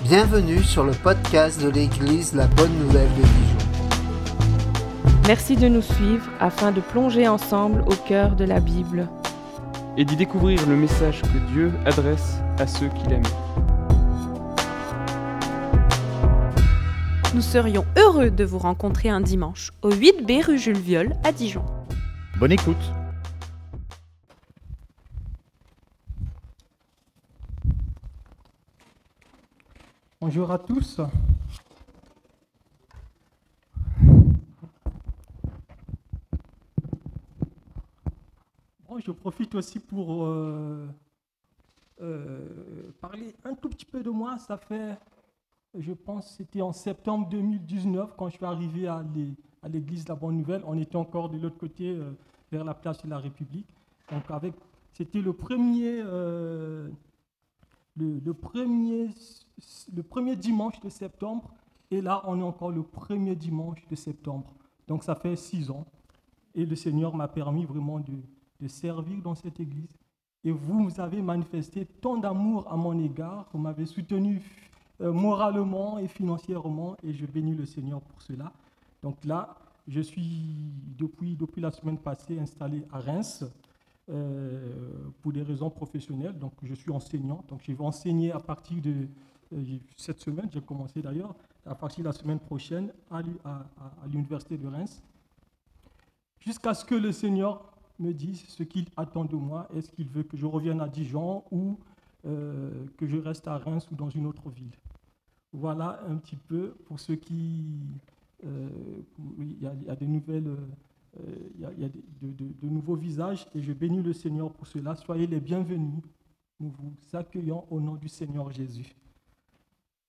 Bienvenue sur le podcast de l'Église La Bonne Nouvelle de Dijon. Merci de nous suivre afin de plonger ensemble au cœur de la Bible et d'y découvrir le message que Dieu adresse à ceux qu'il aime. Nous serions heureux de vous rencontrer un dimanche au 8B rue Jules Viol à Dijon. Bonne écoute. Bonjour à tous. Bon, je profite aussi pour parler un tout petit peu de moi. Ça fait, je pense, c'était en septembre 2019 quand je suis arrivé à l'église La Bonne Nouvelle. On était encore de l'autre côté, vers la place de la République. Donc c'était le premier dimanche de septembre, et là, on est encore le premier dimanche de septembre. Donc, ça fait 6 ans. Et le Seigneur m'a permis vraiment de servir dans cette église. Et vous avez manifesté tant d'amour à mon égard. Vous m'avez soutenu moralement et financièrement, et je bénis le Seigneur pour cela. Donc là, je suis, depuis la semaine passée, installé à Reims, pour des raisons professionnelles. Donc, je suis enseignant. Donc, je vais enseigner à partir de cette semaine. J'ai commencé d'ailleurs à partir de la semaine prochaine à l'université de Reims, jusqu'à ce que le Seigneur me dise ce qu'il attend de moi. Est-ce qu'il veut que je revienne à Dijon ou que je reste à Reims ou dans une autre ville? Voilà un petit peu pour ceux qui... Il y a des nouvelles... Il y a de nouveaux visages et je bénis le Seigneur pour cela. Soyez les bienvenus. Nous vous accueillons au nom du Seigneur Jésus.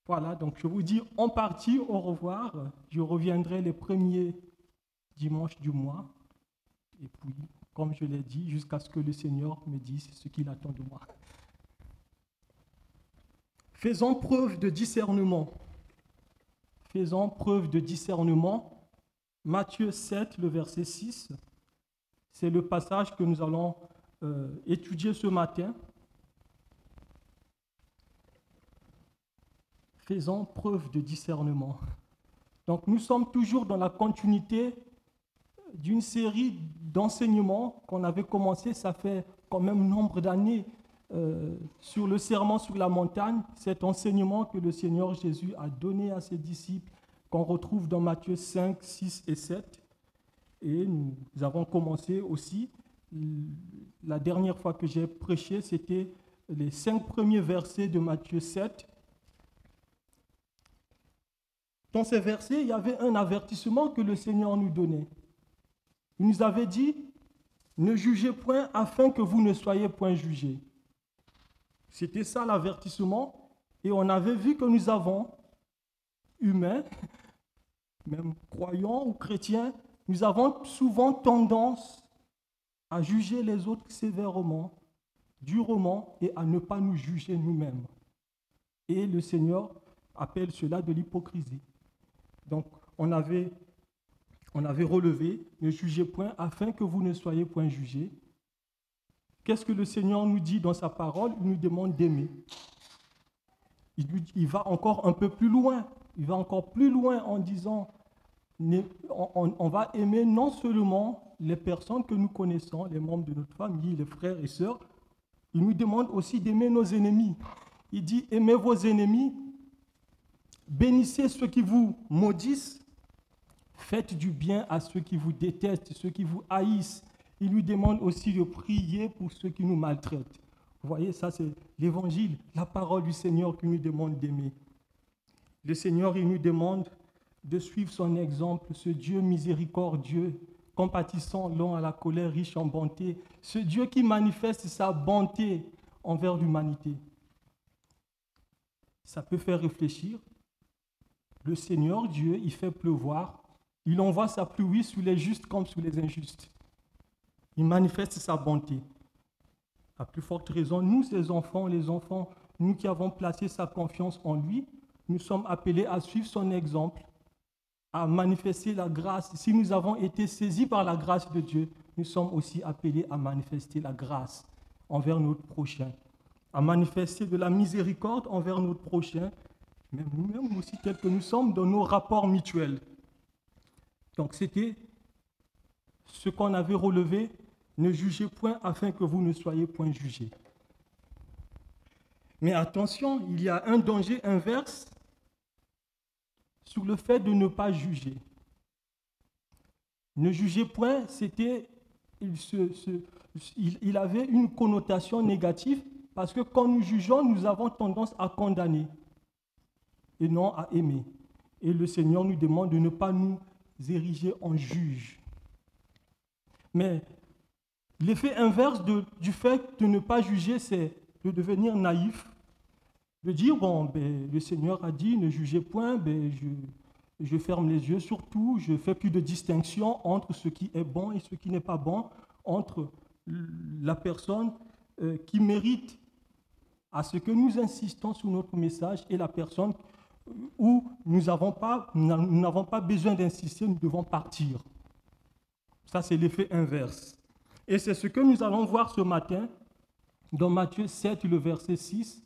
Voilà, donc je vous dis en partie au revoir. Je reviendrai les premiers dimanches du mois. Et puis, comme je l'ai dit, jusqu'à ce que le Seigneur me dise ce qu'il attend de moi. Faisons preuve de discernement. Faisons preuve de discernement. Matthieu 7, le verset 6, c'est le passage que nous allons étudier ce matin. Faisons preuve de discernement. Donc, nous sommes toujours dans la continuité d'une série d'enseignements qu'on avait commencé, ça fait quand même nombre d'années, sur le serment sur la montagne, cet enseignement que le Seigneur Jésus a donné à ses disciples, qu'on retrouve dans Matthieu 5, 6 et 7. Et nous avons commencé aussi, la dernière fois que j'ai prêché, c'était les 5 premiers versets de Matthieu 7. Dans ces versets, il y avait un avertissement que le Seigneur nous donnait. Il nous avait dit, ne jugez point afin que vous ne soyez point jugés. C'était ça l'avertissement. Et on avait vu que nous avons, humains, même croyants ou chrétiens, nous avons souvent tendance à juger les autres sévèrement, durement, et à ne pas nous juger nous-mêmes. Et le Seigneur appelle cela de l'hypocrisie. Donc, on avait relevé, ne jugez point afin que vous ne soyez point jugés. Qu'est-ce que le Seigneur nous dit dans sa parole? Il nous demande d'aimer. Il va encore un peu plus loin. Il va encore plus loin en disant, on va aimer non seulement les personnes que nous connaissons, les membres de notre famille, les frères et sœurs, il nous demande aussi d'aimer nos ennemis. Il dit, aimez vos ennemis, bénissez ceux qui vous maudissent, faites du bien à ceux qui vous détestent, ceux qui vous haïssent. Il nous demande aussi de prier pour ceux qui nous maltraitent. Vous voyez, ça c'est l'évangile, la parole du Seigneur qui nous demande d'aimer. Le Seigneur, il nous demande de suivre son exemple, ce Dieu miséricordieux, compatissant, lent à la colère, riche en bonté, ce Dieu qui manifeste sa bonté envers l'humanité. Ça peut faire réfléchir. Le Seigneur, Dieu, il fait pleuvoir, il envoie sa pluie sur les justes comme sur les injustes. Il manifeste sa bonté. À plus forte raison, nous, les enfants, nous qui avons placé sa confiance en lui, nous sommes appelés à suivre son exemple, à manifester la grâce. Si nous avons été saisis par la grâce de Dieu, nous sommes aussi appelés à manifester la grâce envers notre prochain, à manifester de la miséricorde envers notre prochain, même nous-mêmes aussi tels que nous sommes dans nos rapports mutuels. Donc c'était ce qu'on avait relevé, ne jugez point afin que vous ne soyez point jugés. Mais attention, il y a un danger inverse sur le fait de ne pas juger. Ne jugez point, il avait une connotation négative parce que quand nous jugeons, nous avons tendance à condamner et non à aimer. Et le Seigneur nous demande de ne pas nous ériger en juge. Mais l'effet inverse du fait de ne pas juger, c'est de devenir naïf, de dire, le Seigneur a dit, ne jugez point, je ferme les yeux sur tout, je ne fais plus de distinction entre ce qui est bon et ce qui n'est pas bon, entre la personne qui mérite à ce que nous insistons sur notre message et la personne où nous n'avons pas besoin d'insister, nous devons partir. Ça, c'est l'effet inverse. Et c'est ce que nous allons voir ce matin dans Matthieu 7, le verset 6.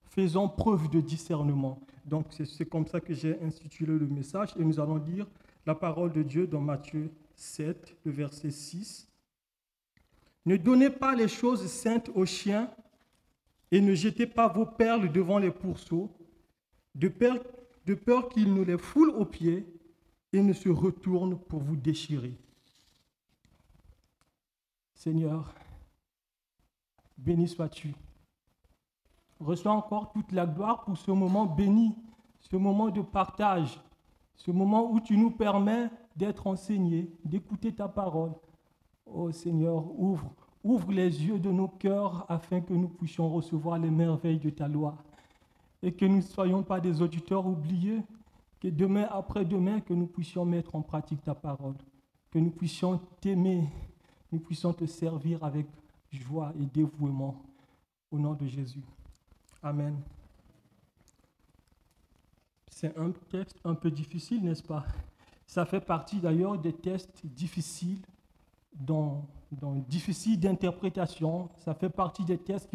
Faisons preuve de discernement. Donc, c'est comme ça que j'ai intitulé le message. Et nous allons lire la parole de Dieu dans Matthieu 7, le verset 6. Ne donnez pas les choses saintes aux chiens et ne jetez pas vos perles devant les pourceaux, de peur qu'ils ne les foulent aux pieds et ne se retournent pour vous déchirer. Seigneur, béni sois-tu. Reçois encore toute la gloire pour ce moment béni, ce moment de partage, ce moment où tu nous permets d'être enseignés, d'écouter ta parole. Oh Seigneur, ouvre les yeux de nos cœurs afin que nous puissions recevoir les merveilles de ta loi et que nous ne soyons pas des auditeurs oubliés, que demain après demain, que nous puissions mettre en pratique ta parole, que nous puissions t'aimer, nous puissions te servir avec joie et dévouement. Au nom de Jésus. Amen. C'est un texte un peu difficile, n'est-ce pas? Ça fait partie d'ailleurs des textes difficiles, difficiles d'interprétation. Ça fait partie des textes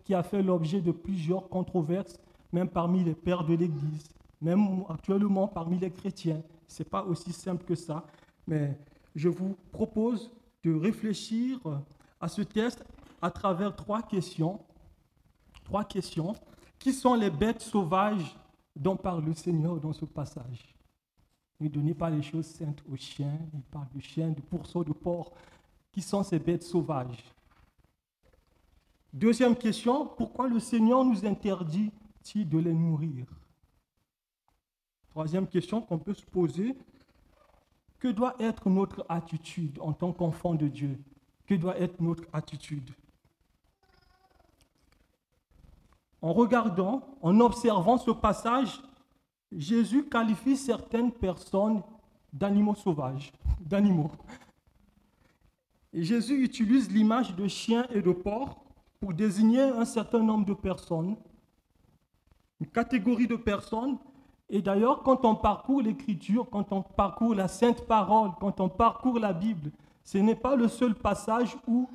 qui a fait l'objet de plusieurs controverses, même parmi les pères de l'Église, même actuellement parmi les chrétiens. Ce n'est pas aussi simple que ça, mais je vous propose de réfléchir à ce texte à travers trois questions. Qui sont les bêtes sauvages dont parle le Seigneur dans ce passage? Ne donnez pas les choses saintes aux chiens. Il parle de chiens, de pourceaux, de porcs. Qui sont ces bêtes sauvages? Deuxième question, pourquoi le Seigneur nous interdit-il de les nourrir? Troisième question qu'on peut se poser, que doit être notre attitude en tant qu'enfant de Dieu? Que doit être notre attitude? En regardant, en observant ce passage, Jésus qualifie certaines personnes d'animaux sauvages, d'animaux. Et Jésus utilise l'image de chiens et de porcs pour désigner un certain nombre de personnes, une catégorie de personnes. Et d'ailleurs, quand on parcourt l'Écriture, quand on parcourt la Sainte Parole, quand on parcourt la Bible, ce n'est pas le seul passage où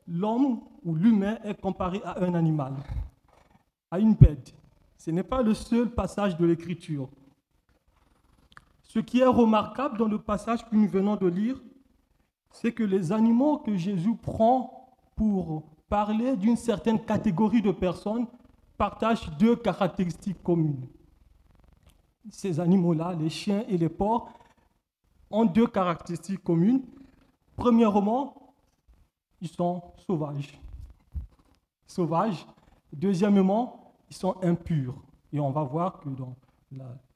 l'homme ou l'humain est comparé à un animal, à une bête. Ce n'est pas le seul passage de l'Écriture. Ce qui est remarquable dans le passage que nous venons de lire, c'est que les animaux que Jésus prend pour parler d'une certaine catégorie de personnes partagent deux caractéristiques communes. Ces animaux-là, les chiens et les porcs, ont deux caractéristiques communes. Premièrement, ils sont sauvages. Deuxièmement, ils sont impurs. Et on va voir que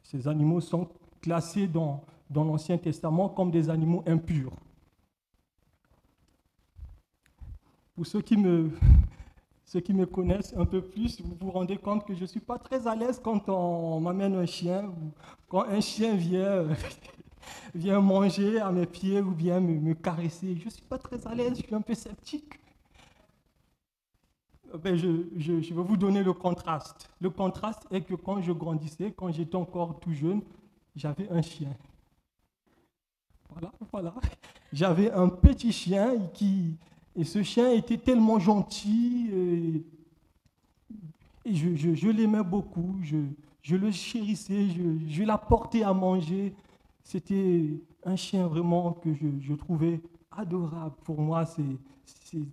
ces animaux sont classés dans l'Ancien Testament comme des animaux impurs. Pour ceux qui me connaissent un peu plus, vous vous rendez compte que je ne suis pas très à l'aise quand on m'amène un chien, ou quand un chien vient manger à mes pieds ou vient me caresser. Je ne suis pas très à l'aise, je suis un peu sceptique. Je vais vous donner le contraste. Le contraste est que quand je grandissais, quand j'étais encore tout jeune, j'avais un chien. Voilà. J'avais un petit chien et ce chien était tellement gentil Et je l'aimais beaucoup, je le chérissais, je l'apportais à manger. C'était un chien vraiment que je trouvais adorable. Pour moi,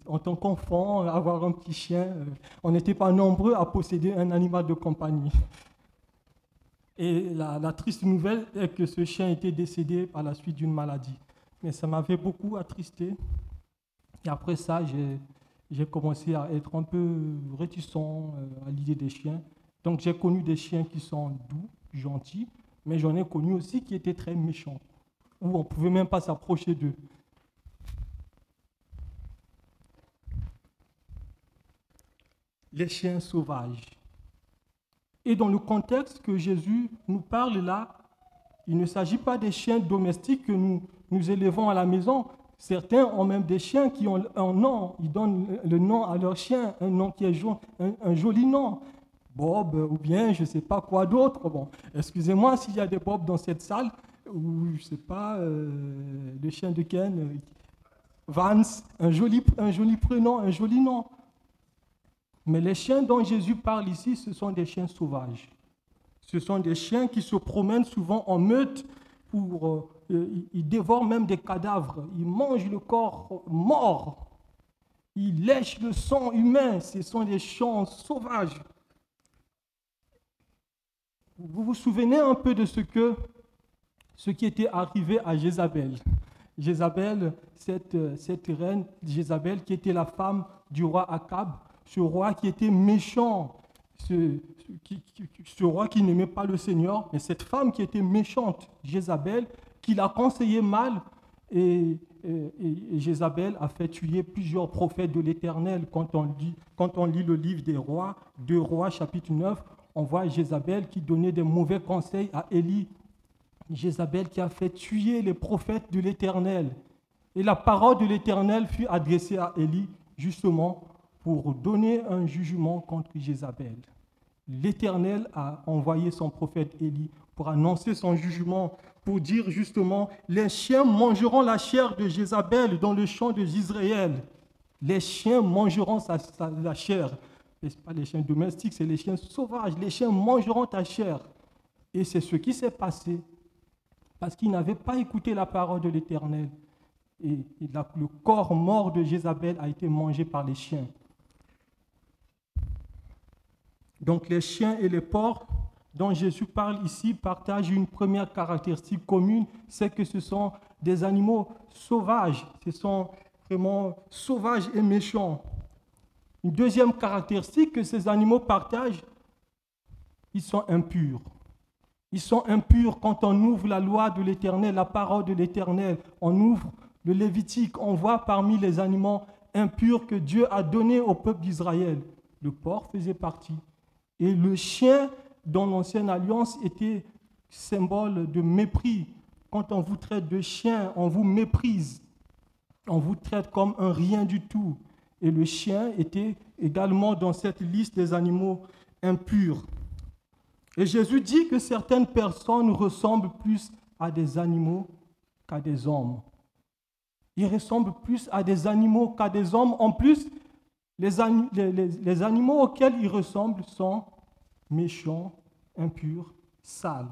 en tant qu'enfant, avoir un petit chien, on n'était pas nombreux à posséder un animal de compagnie. Et la triste nouvelle est que ce chien était décédé par la suite d'une maladie. Mais ça m'avait beaucoup attristé. Et après ça, j'ai commencé à être un peu réticent à l'idée des chiens. Donc j'ai connu des chiens qui sont doux, gentils, mais j'en ai connu aussi qui étaient très méchants, où on ne pouvait même pas s'approcher d'eux. Les chiens sauvages. Et dans le contexte que Jésus nous parle là, il ne s'agit pas des chiens domestiques que nous élevons à la maison. Certains ont même des chiens qui ont un nom. Ils donnent le nom à leur chien, un nom qui est un joli nom. Bob, ou bien je ne sais pas quoi d'autre. Bon, excusez-moi s'il y a des Bob dans cette salle, ou je ne sais pas, le chien de Ken, Vance, un joli prénom, un joli nom. Mais les chiens dont Jésus parle ici, ce sont des chiens sauvages. Ce sont des chiens qui se promènent souvent en meute, ils dévorent même des cadavres, ils mangent le corps mort, ils lèchent le sang humain, ce sont des chiens sauvages. Vous vous souvenez un peu de ce qui était arrivé à Jézabel. Jézabel, cette reine Jézabel qui était la femme du roi Akab, ce roi qui était méchant, ce roi qui n'aimait pas le Seigneur, mais cette femme qui était méchante, Jézabel, qui l'a conseillé mal, et Jézabel a fait tuer plusieurs prophètes de l'Éternel. Quand on lit le livre des rois, 2 Rois, chapitre 9, on voit Jézabel qui donnait des mauvais conseils à Élie. Jézabel qui a fait tuer les prophètes de l'Éternel. Et la parole de l'Éternel fut adressée à Élie, justement, pour donner un jugement contre Jézabel. L'Éternel a envoyé son prophète Élie pour annoncer son jugement, pour dire justement, les chiens mangeront la chair de Jézabel dans le champ de Israël. Les chiens mangeront la chair. Ce n'est pas les chiens domestiques, c'est les chiens sauvages. Les chiens mangeront ta chair. Et c'est ce qui s'est passé, parce qu'ils n'avaient pas écouté la parole de l'Éternel. Et le corps mort de Jézabel a été mangé par les chiens. Donc les chiens et les porcs dont Jésus parle ici partagent une première caractéristique commune, c'est que ce sont des animaux sauvages, ce sont vraiment sauvages et méchants. Une deuxième caractéristique que ces animaux partagent, ils sont impurs. Ils sont impurs quand on ouvre la loi de l'Éternel, la parole de l'Éternel, on ouvre le Lévitique, on voit parmi les animaux impurs que Dieu a donnés au peuple d'Israël. Le porc faisait partie. Et le chien, dans l'Ancienne Alliance, était symbole de mépris. Quand on vous traite de chien, on vous méprise. On vous traite comme un rien du tout. Et le chien était également dans cette liste des animaux impurs. Et Jésus dit que certaines personnes ressemblent plus à des animaux qu'à des hommes. Ils ressemblent plus à des animaux qu'à des hommes. En plus, les animaux auxquels ils ressemblent sont méchants, impurs, sales.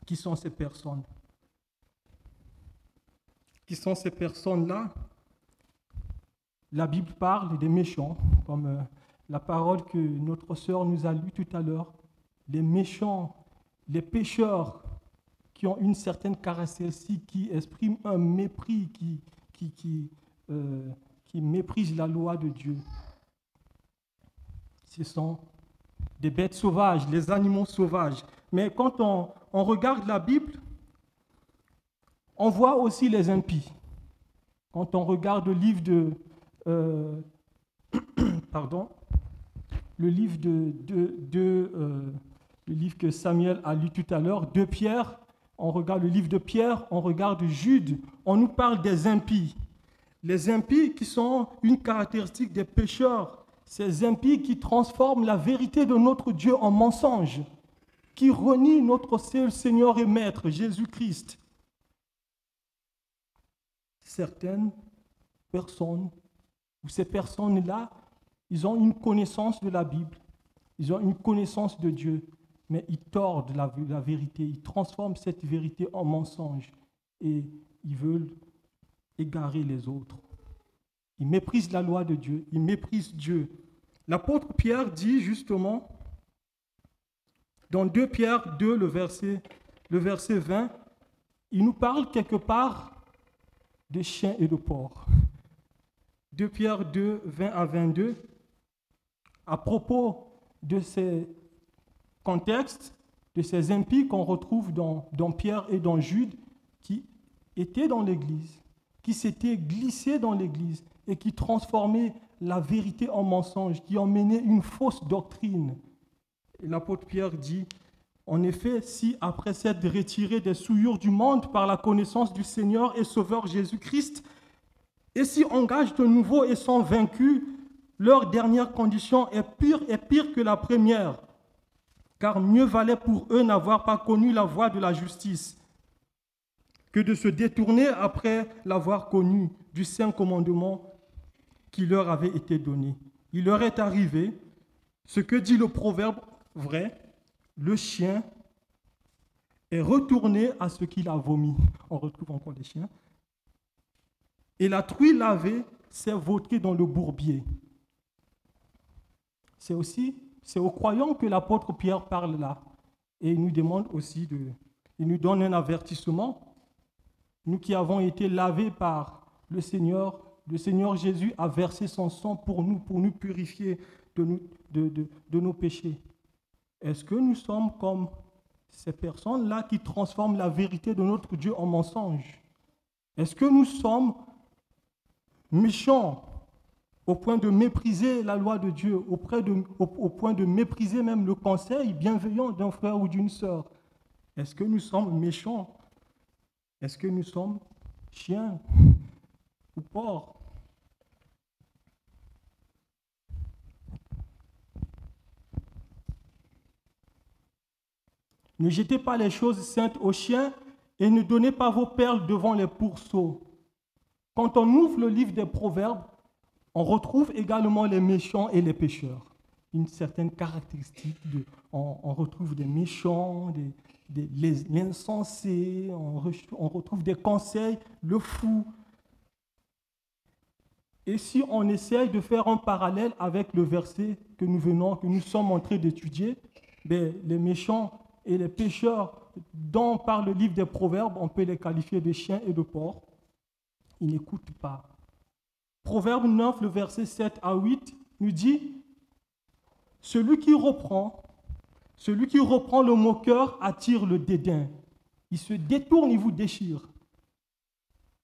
Qui sont ces personnes? Qui sont ces personnes-là? La Bible parle des méchants, comme la parole que notre sœur nous a lue tout à l'heure. Les méchants, les pécheurs qui ont une certaine caractéristique, qui expriment un mépris, qui méprisent la loi de Dieu. Ce sont des bêtes sauvages, les animaux sauvages. Mais quand on regarde la Bible, on voit aussi les impies. Quand on regarde le livre le livre que Samuel a lu tout à l'heure, de Pierre, on regarde le livre de Pierre, on regarde Jude, on nous parle des impies. Les impies qui sont une caractéristique des pécheurs, ces impies qui transforment la vérité de notre Dieu en mensonge, qui renient notre seul Seigneur et Maître, Jésus-Christ. Certaines personnes, ou ces personnes-là, Ils ont une connaissance de la Bible, ils ont une connaissance de Dieu, mais ils tordent la vérité, ils transforment cette vérité en mensonge et ils veulent égarer les autres. Ils méprisent la loi de Dieu, ils méprisent Dieu. L'apôtre Pierre dit justement, dans 2 Pierre 2, le verset 20, il nous parle quelque part de chiens et de porcs. 2 Pierre 2, 20 à 22, à propos de ces contextes, de ces impies qu'on retrouve dans Pierre et dans Jude, qui étaient dans l'Église, qui s'étaient glissés dans l'Église et qui transformaient la vérité en mensonge, qui emmenaient une fausse doctrine. Et l'apôtre Pierre dit, en effet, si après s'être retirés des souillures du monde par la connaissance du Seigneur et Sauveur Jésus-Christ, et s'y engagent de nouveau et sont vaincus, leur dernière condition est pire que la première, car mieux valait pour eux n'avoir pas connu la voie de la justice que de se détourner après l'avoir connu du saint commandement qui leur avait été donné. Il leur est arrivé ce que dit le proverbe vrai, le chien est retourné à ce qu'il a vomi. On retrouve encore les chiens. Et la truie lavée s'est vautrée dans le bourbier. C'est aux croyants que l'apôtre Pierre parle là. Et il nous demande aussi il nous donne un avertissement. Nous qui avons été lavés par le Seigneur Jésus a versé son sang pour nous purifier de nos péchés. Est-ce que nous sommes comme ces personnes-là qui transforment la vérité de notre Dieu en mensonge? Est-ce que nous sommes méchants au point de mépriser la loi de Dieu, au point de mépriser même le conseil bienveillant d'un frère ou d'une sœur? Est-ce que nous sommes méchants? Est-ce que nous sommes chiens ou porcs? Ne jetez pas les choses saintes aux chiens et ne donnez pas vos perles devant les pourceaux. Quand on ouvre le livre des Proverbes, on retrouve également les méchants et les pécheurs. Une certaine caractéristique, on retrouve des méchants, l'insensé, on retrouve des conseils, le fou. Et si on essaye de faire un parallèle avec le verset que nous sommes en train d'étudier, les méchants et les pécheurs dont parle le livre des Proverbes, on peut les qualifier de chiens et de porcs. Ils n'écoutent pas. Proverbe 9, le verset 7 à 8, nous dit « Celui qui reprend le moqueur attire le dédain. Il se détourne, il vous déchire.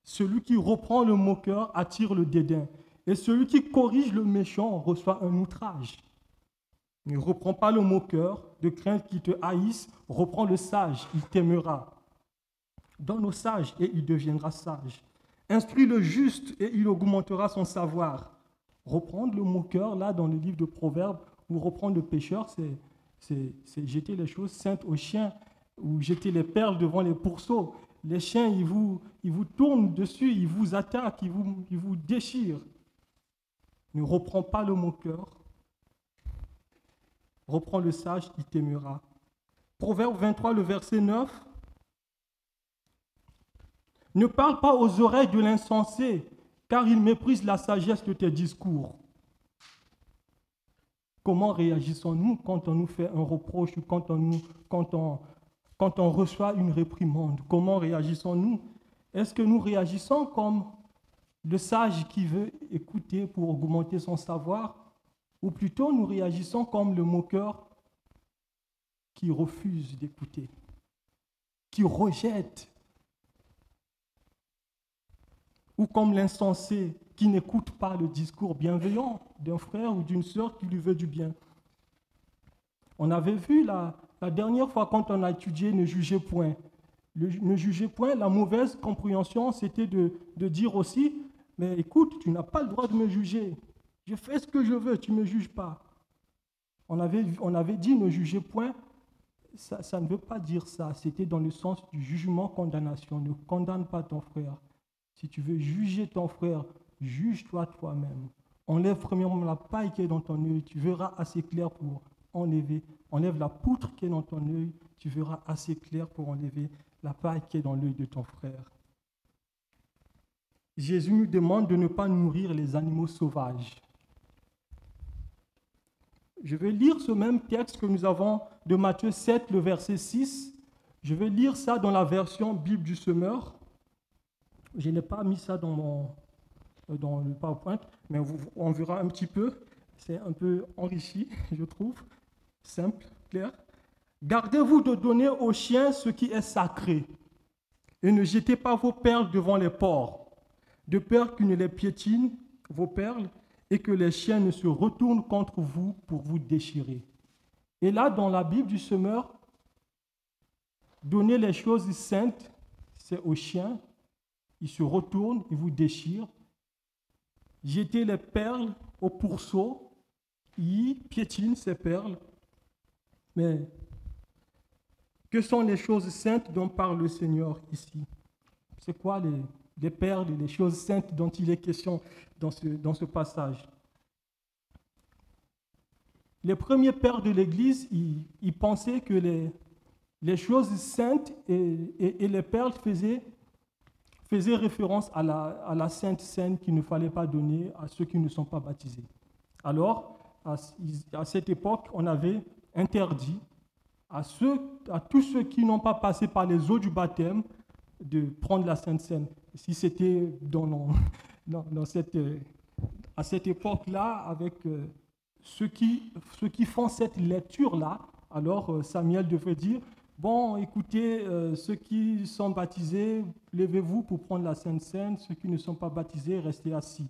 Celui qui reprend le moqueur attire le dédain. Et celui qui corrige le méchant reçoit un outrage. Ne reprends pas le moqueur, de crainte qu'il te haïsse. Reprends le sage, il t'aimera. Donne au sage et il deviendra sage. Instruis le juste et il augmentera son savoir. Reprendre le moqueur, là, dans le livre de Proverbes, ou reprendre le pécheur, c'est jeter les choses saintes aux chiens, ou jeter les perles devant les pourceaux. Les chiens, ils vous tournent dessus, ils vous attaquent, ils vous déchirent. Ne reprends pas le moqueur. Reprends le sage, il t'aimera. Proverbe 23, le verset 9. Ne parle pas aux oreilles de l'insensé, car il méprise la sagesse de tes discours. Comment réagissons-nous quand on nous fait un reproche ou quand on reçoit une réprimande? Comment réagissons-nous? Est-ce que nous réagissons comme le sage qui veut écouter pour augmenter son savoir? Ou plutôt nous réagissons comme le moqueur qui refuse d'écouter, qui rejette? Ou comme l'insensé qui n'écoute pas le discours bienveillant d'un frère ou d'une sœur qui lui veut du bien. On avait vu la dernière fois quand on a étudié Ne jugez point. Ne jugez point, la mauvaise compréhension, c'était de dire aussi, mais écoute, tu n'as pas le droit de me juger. Je fais ce que je veux, tu ne me juges pas. On avait dit ne jugez point, ça ne veut pas dire ça. C'était dans le sens du jugement, condamnation. Ne condamne pas ton frère. Si tu veux juger ton frère, juge-toi toi-même. Enlève premièrement la paille qui est dans ton œil, tu verras assez clair pour enlever. Enlève la poutre qui est dans ton œil, tu verras assez clair pour enlever la paille qui est dans l'œil de ton frère. Jésus nous demande de ne pas nourrir les animaux sauvages. Je vais lire ce même texte que nous avons de Matthieu 7, le verset 6. Je vais lire ça dans la version Bible du Semeur. Je n'ai pas mis ça dans le PowerPoint, mais on verra un petit peu. C'est un peu enrichi, je trouve. Simple, clair. Gardez-vous de donner aux chiens ce qui est sacré, et ne jetez pas vos perles devant les porcs, de peur qu'ils ne les piétinent, vos perles, et que les chiens ne se retournent contre vous pour vous déchirer. Et là, dans la Bible du Semeur, donner les choses saintes, c'est aux chiens, ils se retournent, ils vous déchirent. Jeter les perles au pourceau, ils piétinent ces perles. Mais que sont les choses saintes dont parle le Seigneur ici? C'est quoi les perles et les choses saintes dont il est question dans ce passage? Les premiers pères de l'Église, ils pensaient que les choses saintes et les perles faisaient référence à la Sainte Seine qu'il ne fallait pas donner à ceux qui ne sont pas baptisés. Alors, à cette époque, on avait interdit à tous ceux qui n'ont pas passé par les eaux du baptême de prendre la Sainte Seine. Si c'était à cette époque-là, avec ceux qui font cette lecture-là, alors Samuel devait dire, bon, écoutez, ceux qui sont baptisés, levez-vous pour prendre la Sainte Seine, ceux qui ne sont pas baptisés, restez assis.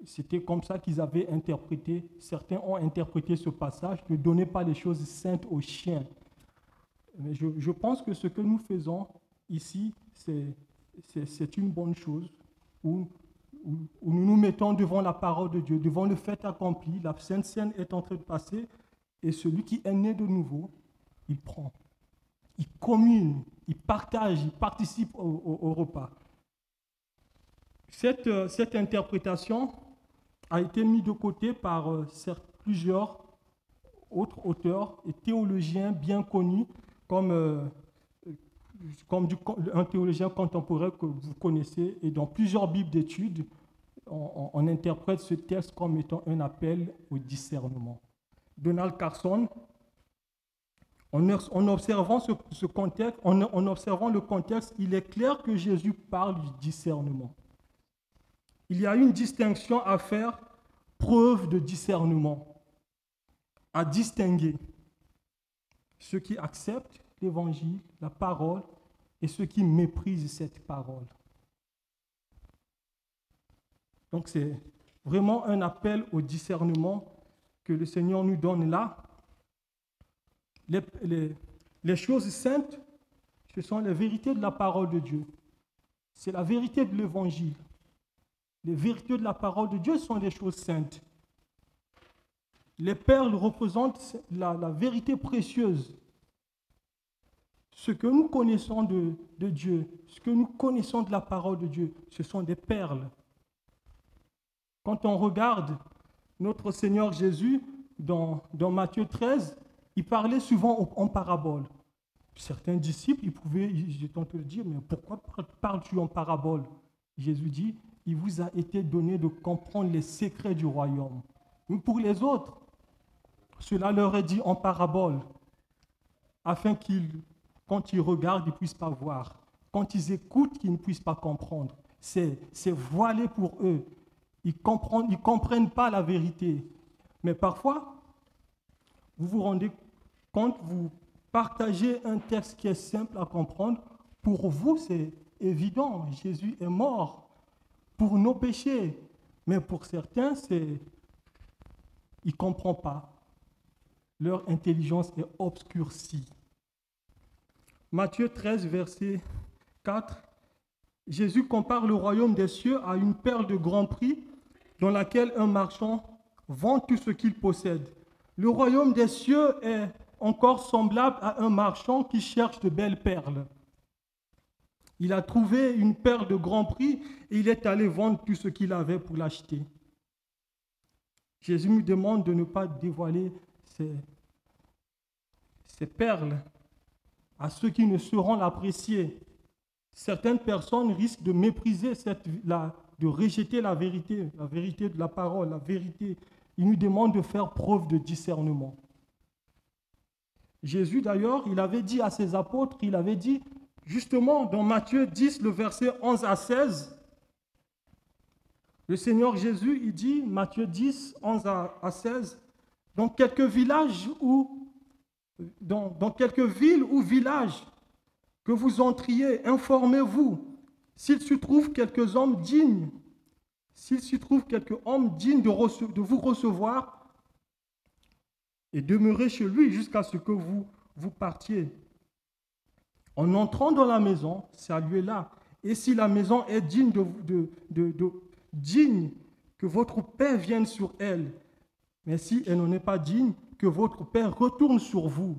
C'était comme ça qu'ils avaient interprété, certains ont interprété ce passage, ne donnez pas les choses saintes aux chiens. Mais je pense que ce que nous faisons ici, c'est une bonne chose, où nous nous mettons devant la parole de Dieu, devant le fait accompli, la Sainte Seine est en train de passer, et celui qui est né de nouveau, il prend, il commune, il partage, il participe au repas. Cette interprétation a été mise de côté par plusieurs autres auteurs et théologiens bien connus, comme un théologien contemporain que vous connaissez, et dans plusieurs bibles d'études, on interprète ce texte comme étant un appel au discernement. Donald Carson, en observant ce contexte, en observant le contexte, il est clair que Jésus parle du discernement. Il y a une distinction à faire, preuve de discernement, à distinguer ceux qui acceptent l'évangile, la parole, et ceux qui méprisent cette parole. Donc c'est vraiment un appel au discernement que le Seigneur nous donne là. Les choses saintes, ce sont les vérités de la parole de Dieu. C'est la vérité de l'évangile. Les vérités de la parole de Dieu sont des choses saintes. Les perles représentent la vérité précieuse. Ce que nous connaissons de Dieu, ce que nous connaissons de la parole de Dieu, ce sont des perles. Quand on regarde notre Seigneur Jésus dans Matthieu 13, il parlait souvent en parabole. Certains disciples, ils étaient en train de dire, mais pourquoi parles-tu en parabole? Jésus dit, il vous a été donné de comprendre les secrets du royaume. Mais pour les autres, cela leur est dit en parabole, afin quand ils regardent, ils ne puissent pas voir. Quand ils écoutent, qu'ils ne puissent pas comprendre. C'est voilé pour eux. Ils ne comprennent pas la vérité. Mais parfois, vous vous rendez compte, vous partagez un texte qui est simple à comprendre. Pour vous, c'est évident. Jésus est mort pour nos péchés. Mais pour certains, ils ne comprennent pas. Leur intelligence est obscurcie. Matthieu 13, verset 4. Jésus compare le royaume des cieux à une perle de grand prix dans laquelle un marchand vend tout ce qu'il possède. Le royaume des cieux est encore semblable à un marchand qui cherche de belles perles. Il a trouvé une perle de grand prix et il est allé vendre tout ce qu'il avait pour l'acheter. Jésus nous demande de ne pas dévoiler ces perles à ceux qui ne sauront l'apprécier. Certaines personnes risquent de mépriser de rejeter la vérité de la parole, la vérité. Il nous demande de faire preuve de discernement. Jésus, d'ailleurs, il avait dit à ses apôtres, il avait dit, justement, dans Matthieu 10, le verset 11 à 16, le Seigneur Jésus, il dit, Matthieu 10, 11 à 16, dans quelques villages dans quelques villes ou villages que vous entriez, informez-vous s'il se trouve quelques hommes dignes, de vous recevoir et demeurez chez lui jusqu'à ce que vous partiez. En entrant dans la maison, saluez-la. Et si la maison est digne, digne, que votre Père vienne sur elle. Mais si elle n'en est pas digne, que votre Père retourne sur vous.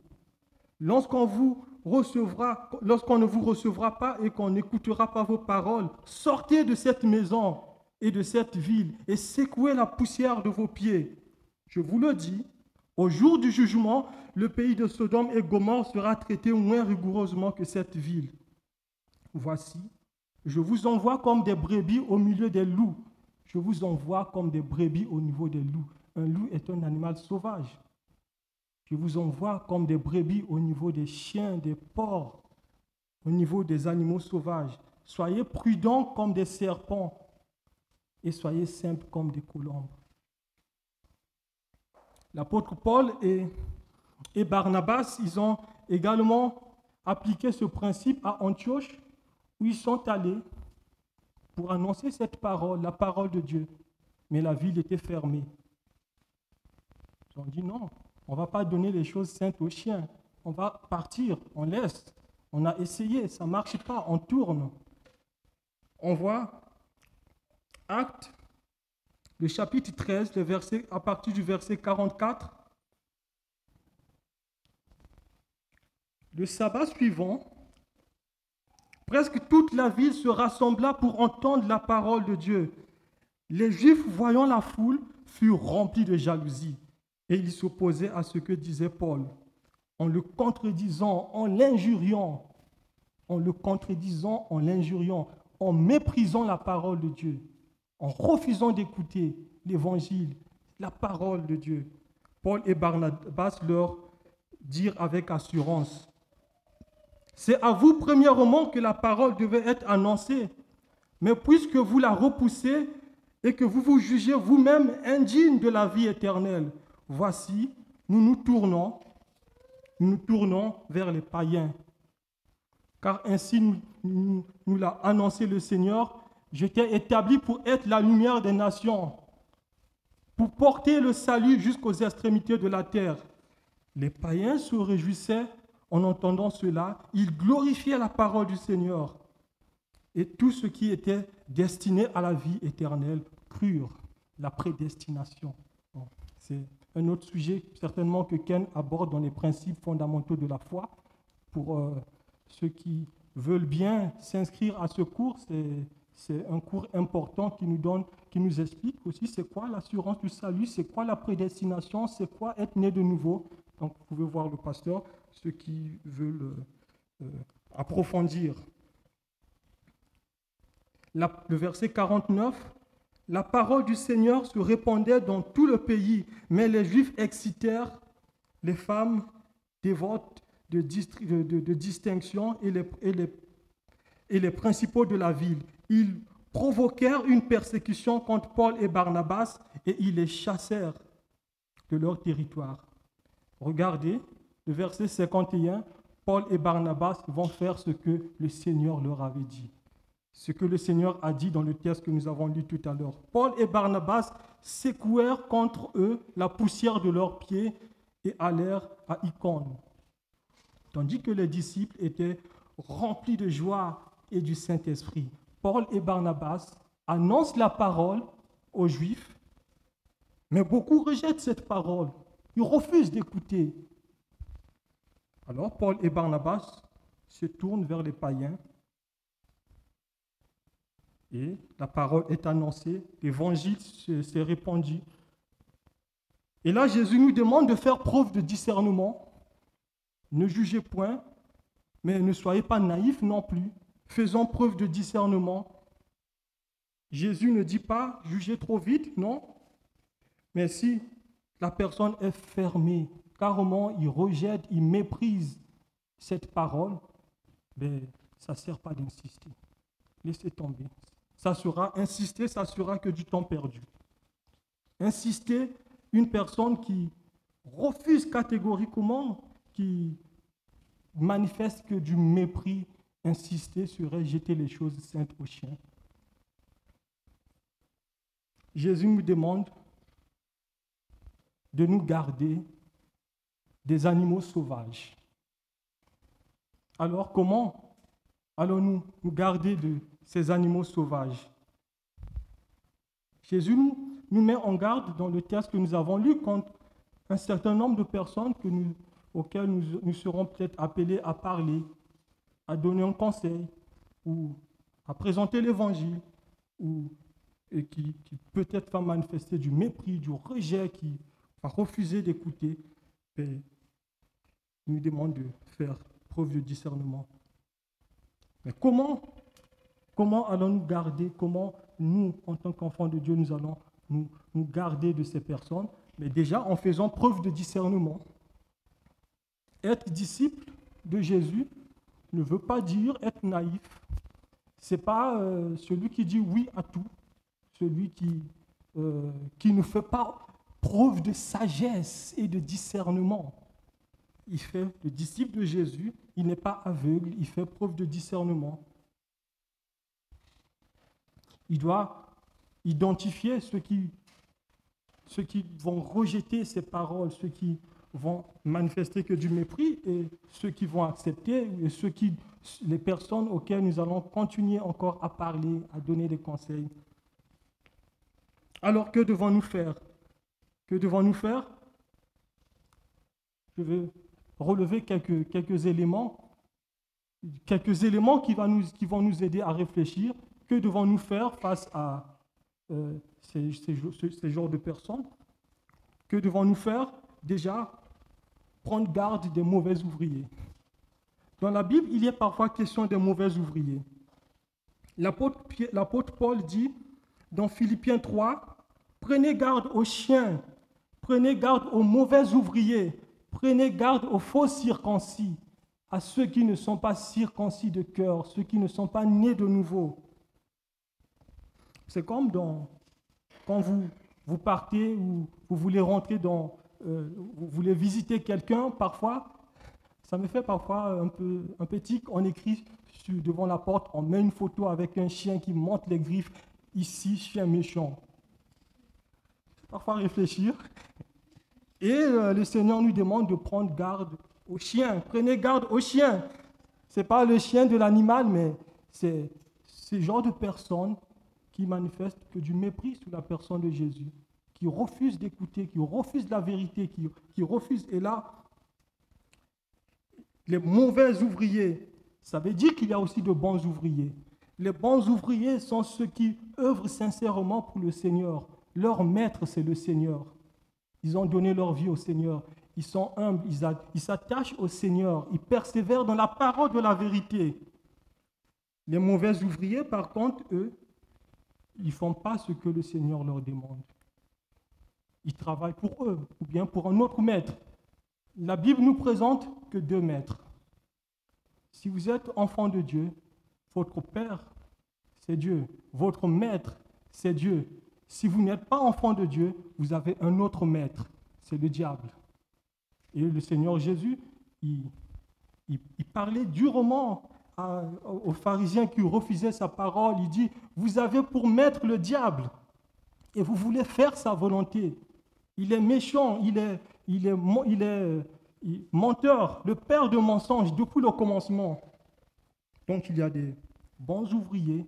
Lorsqu'on ne vous recevra pas et qu'on n'écoutera pas vos paroles, sortez de cette maison et de cette ville et secouez la poussière de vos pieds. Je vous le dis, au jour du jugement, le pays de Sodome et Gomorrhe sera traité moins rigoureusement que cette ville. Voici, je vous envoie comme des brebis au milieu des loups. Je vous envoie comme des brebis au niveau des loups. Un loup est un animal sauvage. Je vous envoie comme des brebis au niveau des chiens, des porcs, au niveau des animaux sauvages. Soyez prudents comme des serpents et soyez simples comme des colombes. L'apôtre Paul et Barnabas, ils ont également appliqué ce principe à Antioche, où ils sont allés pour annoncer cette parole, la parole de Dieu. Mais la ville était fermée. Ils ont dit non, on ne va pas donner les choses saintes aux chiens. On va partir, on laisse. On a essayé, ça ne marche pas, on tourne. On voit Actes, le chapitre 13, à partir du verset 44. Le sabbat suivant, presque toute la ville se rassembla pour entendre la parole de Dieu. Les Juifs, voyant la foule, furent remplis de jalousie et ils s'opposaient à ce que disait Paul, en le contredisant, en l'injuriant, en méprisant la parole de Dieu, en refusant d'écouter l'évangile, la parole de Dieu. Paul et Barnabas leur dirent avec assurance, c'est à vous premièrement que la parole devait être annoncée, mais puisque vous la repoussez et que vous vous jugez vous-même indigne de la vie éternelle, voici, nous nous tournons vers les païens. Car ainsi nous l'a annoncé le Seigneur, j'étais établi pour être la lumière des nations, pour porter le salut jusqu'aux extrémités de la terre. Les païens se réjouissaient en entendant cela, ils glorifiaient la parole du Seigneur. Et tout ce qui était destiné à la vie éternelle crurent, la prédestination. Bon, c'est un autre sujet certainement que Ken aborde dans les principes fondamentaux de la foi. Pour ceux qui veulent bien s'inscrire à ce cours, c'est un cours important qui nous explique aussi c'est quoi l'assurance du salut, c'est quoi la prédestination, c'est quoi être né de nouveau. Donc vous pouvez voir le pasteur, ceux qui veulent approfondir. Le verset 49, la parole du Seigneur se répandait dans tout le pays, mais les Juifs excitèrent les femmes dévotes de distinction et les principaux de la ville. Ils provoquèrent une persécution contre Paul et Barnabas et ils les chassèrent de leur territoire. Regardez, le verset 51, Paul et Barnabas vont faire ce que le Seigneur leur avait dit. Ce que le Seigneur a dit dans le texte que nous avons lu tout à l'heure. Paul et Barnabas secouèrent contre eux la poussière de leurs pieds et allèrent à Icône. Tandis que les disciples étaient remplis de joie et du Saint-Esprit. Paul et Barnabas annoncent la parole aux Juifs, mais beaucoup rejettent cette parole. Ils refusent d'écouter. Alors Paul et Barnabas se tournent vers les païens et la parole est annoncée, l'évangile s'est répandu Et là, Jésus nous demande de faire preuve de discernement. Ne jugez point, mais ne soyez pas naïfs non plus. Faisons preuve de discernement. Jésus ne dit pas jugez trop vite, non. Mais si la personne est fermée, carrément, il rejette, il méprise cette parole, ben, ça ne sert pas d'insister. Laissez tomber. Insister, ça sera que du temps perdu. Insister, une personne qui refuse catégoriquement, qui manifeste que du mépris, insister serait jeter les choses saintes aux chiens. Jésus nous demande de nous garder des animaux sauvages. Alors comment allons-nous nous garder de ces animaux sauvages? Jésus nous met en garde dans le texte que nous avons lu contre un certain nombre de personnes auxquelles nous serons peut-être appelés à parler, à donner un conseil ou à présenter l'évangile et qui peut-être va manifester du mépris, du rejet, qui va refuser d'écouter. Il nous demande de faire preuve de discernement. Mais comment allons-nous garder, comment nous, en tant qu'enfants de Dieu, nous allons nous garder de ces personnes? Mais déjà en faisant preuve de discernement. Être disciple de Jésus ne veut pas dire être naïf. Ce n'est pas celui qui dit oui à tout, celui qui ne fait pas preuve de sagesse et de discernement. Le disciple de Jésus, il n'est pas aveugle, il fait preuve de discernement. Il doit identifier ceux qui vont rejeter ses paroles, ceux qui vont manifester que du mépris et ceux qui vont accepter et les personnes auxquelles nous allons continuer encore à parler, à donner des conseils. Alors, que devons-nous faire? Que devons-nous faire? Je vais relever quelques éléments qui vont nous aider à réfléchir. Que devons-nous faire face à ces genres de personnes? Que devons-nous faire? Déjà, prendre garde des mauvais ouvriers. Dans la Bible, il y a parfois question des mauvais ouvriers. L'apôtre Paul dit dans Philippiens 3, « Prenez garde aux chiens, prenez garde aux mauvais ouvriers, prenez garde aux faux circoncis, à ceux qui ne sont pas circoncis de cœur, ceux qui ne sont pas nés de nouveau. » C'est comme quand vous partez ou vous voulez rentrer vous voulez visiter quelqu'un, parfois, ça me fait parfois un peu tic, on écrit devant la porte, on met une photo avec un chien qui monte les griffes, ici, chien méchant. Parfois réfléchir. Et le Seigneur nous demande de prendre garde aux chiens. Prenez garde aux chiens. Ce n'est pas le chien de l'animal, mais c'est ce genre de personnes qui manifestent que du mépris sur la personne de Jésus, qui refusent d'écouter, qui refusent la vérité, qui refusent. Et là, les mauvais ouvriers, ça veut dire qu'il y a aussi de bons ouvriers. Les bons ouvriers sont ceux qui œuvrent sincèrement pour le Seigneur. Leur maître, c'est le Seigneur. Ils ont donné leur vie au Seigneur. Ils sont humbles, ils s'attachent au Seigneur. Ils persévèrent dans la parole de la vérité. Les mauvais ouvriers, par contre, eux, ils ne font pas ce que le Seigneur leur demande. Ils travaillent pour eux ou bien pour un autre maître. La Bible nous présente que 2 maîtres. Si vous êtes enfant de Dieu, votre Père, c'est Dieu. Votre maître, c'est Dieu. Si vous n'êtes pas enfant de Dieu, vous avez un autre maître, c'est le diable. Et le Seigneur Jésus, il parlait durement aux pharisiens qui refusaient sa parole. Il dit, vous avez pour maître le diable et vous voulez faire sa volonté. Il est méchant, il est menteur, le père de mensonges depuis le commencement. Donc il y a des bons ouvriers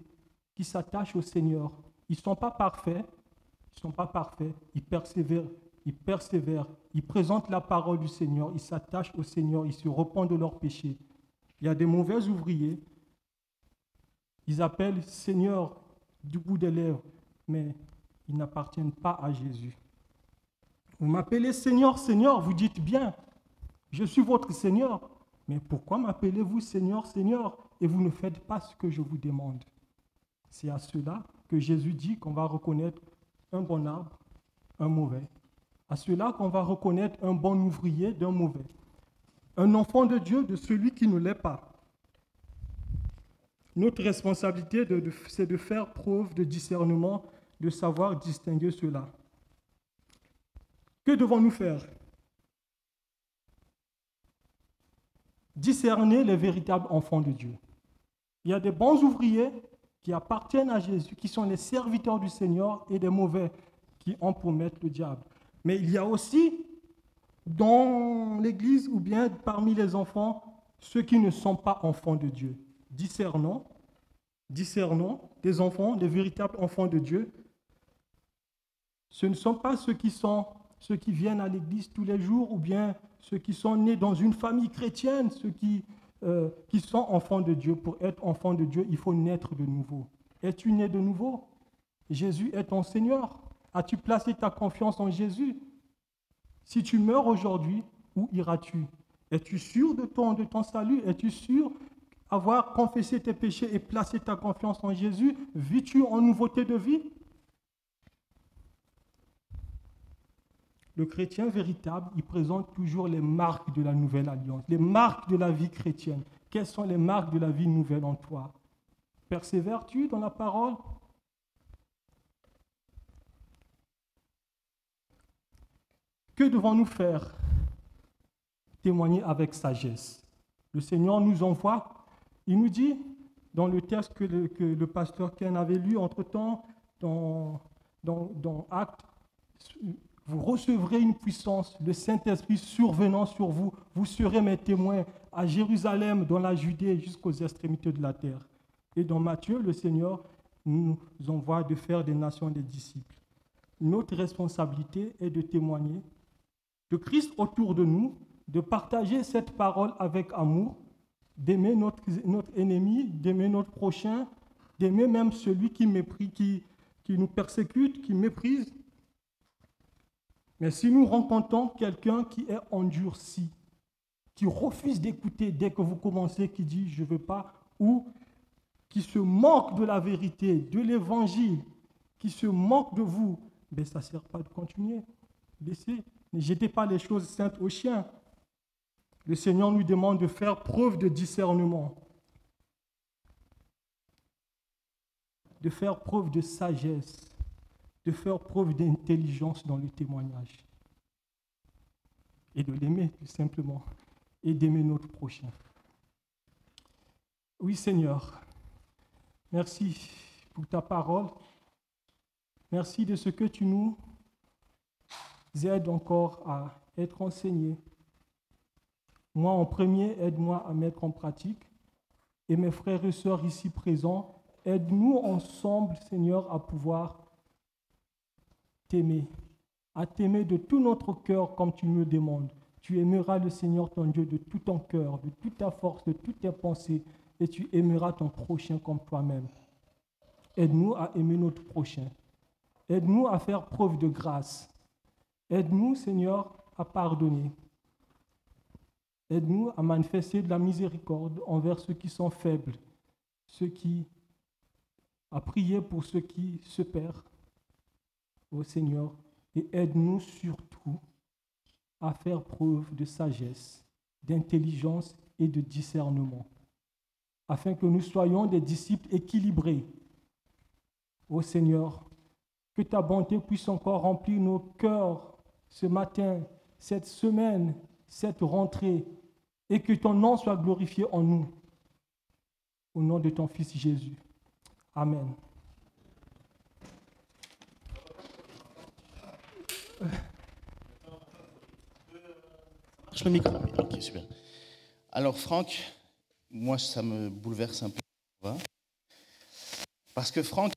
qui s'attachent au Seigneur. Ils ne sont pas parfaits, ils persévèrent, ils présentent la parole du Seigneur, ils s'attachent au Seigneur, ils se repentent de leurs péchés. Il y a des mauvais ouvriers, ils appellent Seigneur du bout des lèvres, mais ils n'appartiennent pas à Jésus. Vous m'appelez Seigneur, Seigneur, vous dites bien, je suis votre Seigneur. Mais pourquoi m'appelez-vous Seigneur, Seigneur, et vous ne faites pas ce que je vous demande? C'est à cela que Jésus dit qu'on va reconnaître un bon arbre, un mauvais. À cela qu'on va reconnaître un bon ouvrier d'un mauvais. Un enfant de Dieu de celui qui ne l'est pas. Notre responsabilité, c'est de faire preuve de discernement, de savoir distinguer cela. Que devons-nous faire? Discerner les véritables enfants de Dieu. Il y a des bons ouvriers qui appartiennent à Jésus, qui sont les serviteurs du Seigneur, et des mauvais qui ont pour maître le diable. Mais il y a aussi dans l'Église ou bien parmi les enfants ceux qui ne sont pas enfants de Dieu. Discernons des enfants, des véritables enfants de Dieu. Ce ne sont pas ceux qui viennent à l'église tous les jours ou bien ceux qui sont nés dans une famille chrétienne, ceux qui sont enfants de Dieu. Pour être enfant de Dieu, il faut naître de nouveau. Es-tu né de nouveau? Jésus est ton Seigneur. As-tu placé ta confiance en Jésus? Si tu meurs aujourd'hui, où iras-tu? Es-tu sûr de ton salut? Es-tu sûr avoir confessé tes péchés et placé ta confiance en Jésus? Vis-tu en nouveauté de vie? Le chrétien véritable, il présente toujours les marques de la nouvelle alliance, les marques de la vie chrétienne. Quelles sont les marques de la vie nouvelle en toi? Persévères-tu dans la parole? Que devons-nous faire? Témoigner avec sagesse. Le Seigneur nous envoie, il nous dit, dans le texte que le pasteur Ken avait lu entre-temps, dans Actes, vous recevrez une puissance, le Saint-Esprit survenant sur vous. Vous serez mes témoins à Jérusalem, dans la Judée, jusqu'aux extrémités de la terre. Et dans Matthieu, le Seigneur nous envoie de faire des nations des disciples. Notre responsabilité est de témoigner de Christ autour de nous, de partager cette parole avec amour, d'aimer notre ennemi, d'aimer notre prochain, d'aimer même celui qui nous persécute, qui méprise. Mais si nous rencontrons quelqu'un qui est endurci, qui refuse d'écouter dès que vous commencez, qui dit « je ne veux pas », ou qui se moque de la vérité, de l'évangile, qui se moque de vous, ben ça ne sert pas de continuer. Laissez, ne jetez pas les choses saintes aux chiens. Le Seigneur nous demande de faire preuve de discernement, de faire preuve de sagesse, de faire preuve d'intelligence dans le témoignage et de l'aimer tout simplement et d'aimer notre prochain. Oui Seigneur, merci pour ta parole. Merci de ce que tu nous aides encore à être enseignés. Moi en premier, aide-moi à mettre en pratique. Et mes frères et sœurs ici présents, aide-nous ensemble, Seigneur, à pouvoir t'aimer, à t'aimer de tout notre cœur comme tu me demandes. Tu aimeras le Seigneur ton Dieu de tout ton cœur, de toute ta force, de toutes tes pensées, et tu aimeras ton prochain comme toi-même. Aide-nous à aimer notre prochain. Aide-nous à faire preuve de grâce. Aide-nous, Seigneur, à pardonner. Aide-nous à manifester de la miséricorde envers ceux qui sont faibles, à prier pour ceux qui se perdent, ô Seigneur, et aide-nous surtout à faire preuve de sagesse, d'intelligence et de discernement, afin que nous soyons des disciples équilibrés. Ô Seigneur, que ta bonté puisse encore remplir nos cœurs ce matin, cette semaine, cette rentrée, et que ton nom soit glorifié en nous. Au nom de ton Fils Jésus. Amen. Le micro. Ok, super. Alors, Franck, moi, ça me bouleverse un peu. Parce que Franck,